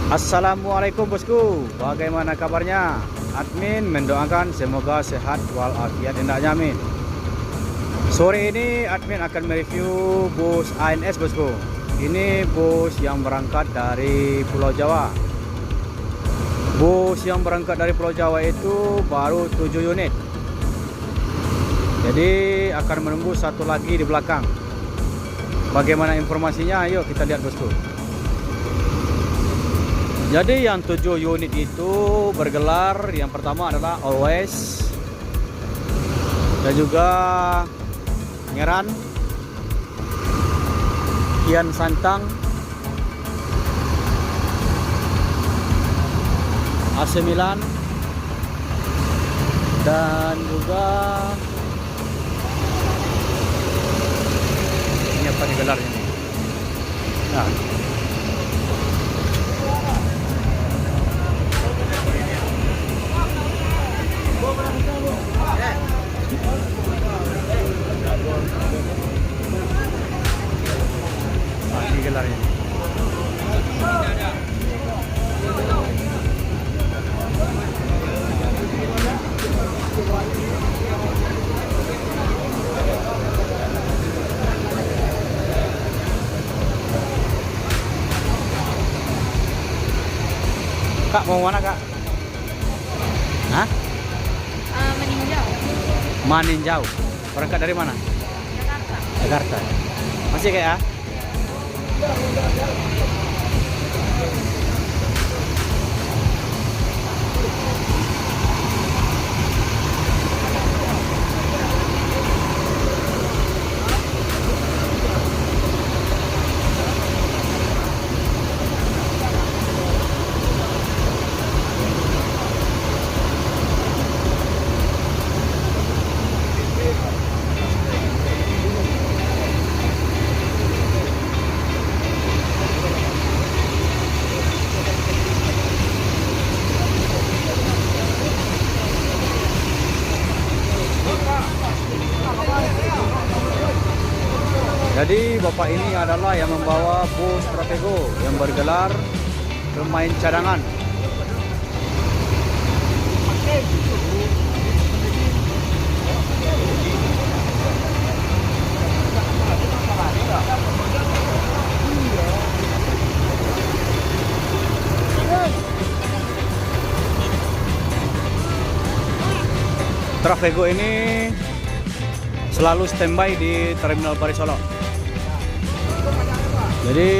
Assalamualaikum bosku, bagaimana kabarnya? Admin mendoakan semoga sehat walafiat hendak jamin. Sore ini admin akan mereview bus ANS bosku. Ini bus yang berangkat dari Pulau Jawa. Bus yang berangkat dari Pulau Jawa itu baru 7 unit. Jadi akan menunggu satu lagi di belakang. Bagaimana informasinya? Ayo kita lihat bosku. Jadi yang 7 unit itu bergelar, yang pertama adalah Always, dan juga Ngeran, Kian Santang, AC Milan, dan juga ini apa nih gelarnya nih? Nah, ini gelarnya. Kak, mau mana kak? Hah? Meninjau Maninjau. Berangkat dari mana? Jakarta. Jakarta. Masih kayak ya? Jadi bapak ini adalah yang membawa bus Trafego yang bergelar pemain cadangan. Trafego ini selalu standby di Terminal Paris Solo. Jadi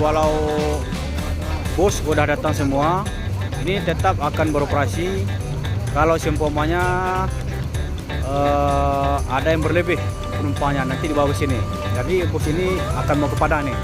walau bus udah datang semua, ini tetap akan beroperasi kalau seumpamanya ada yang berlebih penumpangnya nanti dibawa ke sini. Jadi bus ini akan mau ke Padang nih.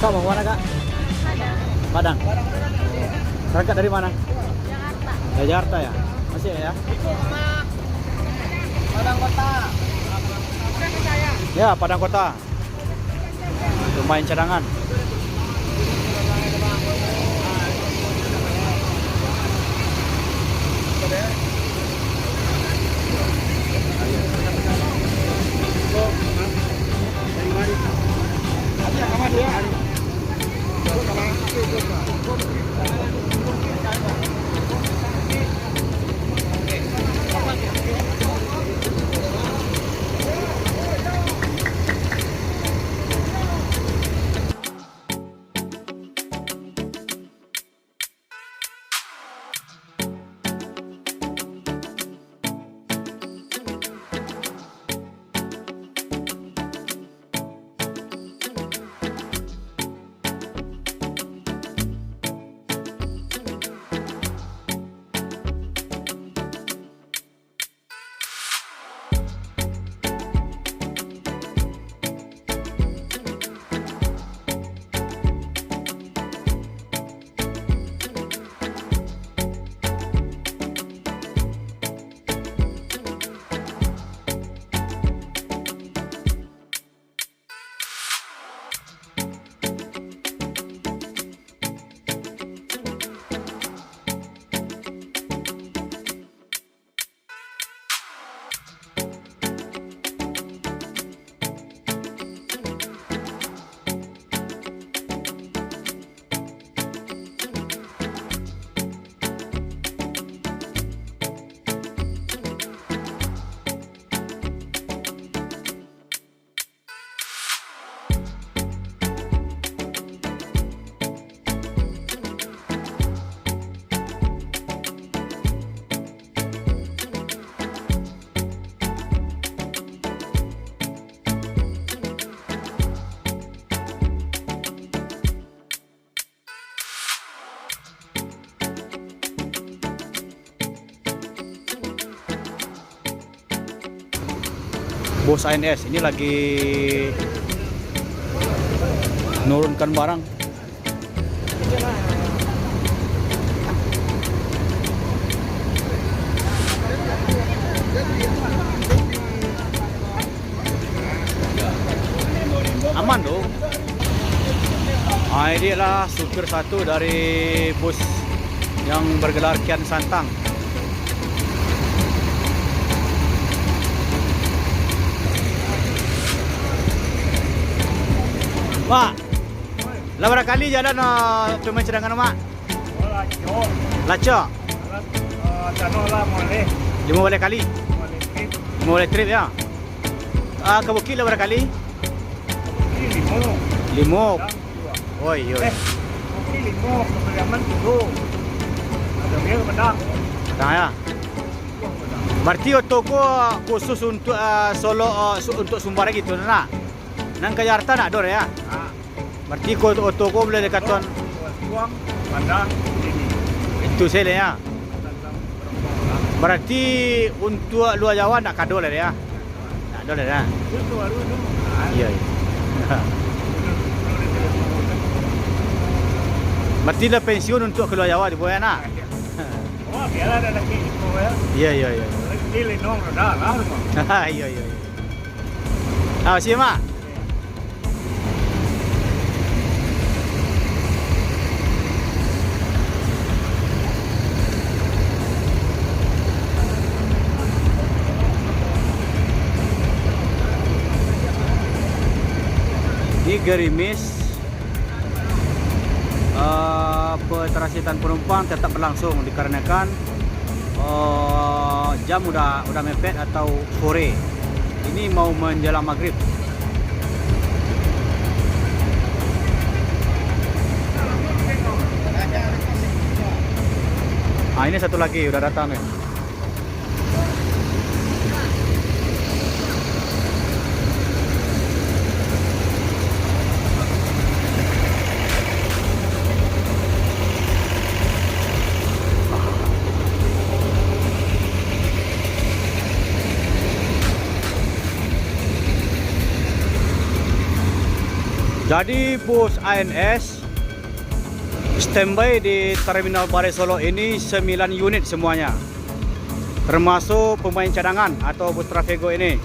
Kak, mau mana kak? Padang. Berangkat dari mana? Jakarta. Dari Jakarta ya? Masih ya? Padang Kota. Ya, Padang Kota. Pemain cadangan. bos ANS ini lagi nurunkan barang. Aman dong. Ini adalah supir satu dari bus yang bergelar Kian Santang. Mak, lah berapa kali jalan pemain cadangan mak? Laco. Lima boleh kali. Lima boleh trip ya. Ke Bukit lah berapa kali? Limo. Oi, oi. Nah ya. Berarti otoko khusus untuk Solo untuk Sumbar gitu nak. Nang ke Jakarta nak dor ya. Berarti otoko boleh dekat tuan. Itu sele ya. Berarti untuk luar Jawa nak kado lah ya. Nak dor ya. Iya. Berarti dah pensiun untuk keluar Jawa di bawah nak. Oh, biarlah ada lagi itu ya. Iya, iya, iya. Pilih nong dah lah. Iya, iya. Siap mak. Di gerimis petrasitan penumpang tetap berlangsung dikarenakan jam udah mepet atau sore. Ini mau menjelang maghrib. Ini satu lagi udah datang ya. Jadi bus ANS standby di Terminal Balai Solo ini 9 unit semuanya, termasuk pemain cadangan atau bus Trafego ini.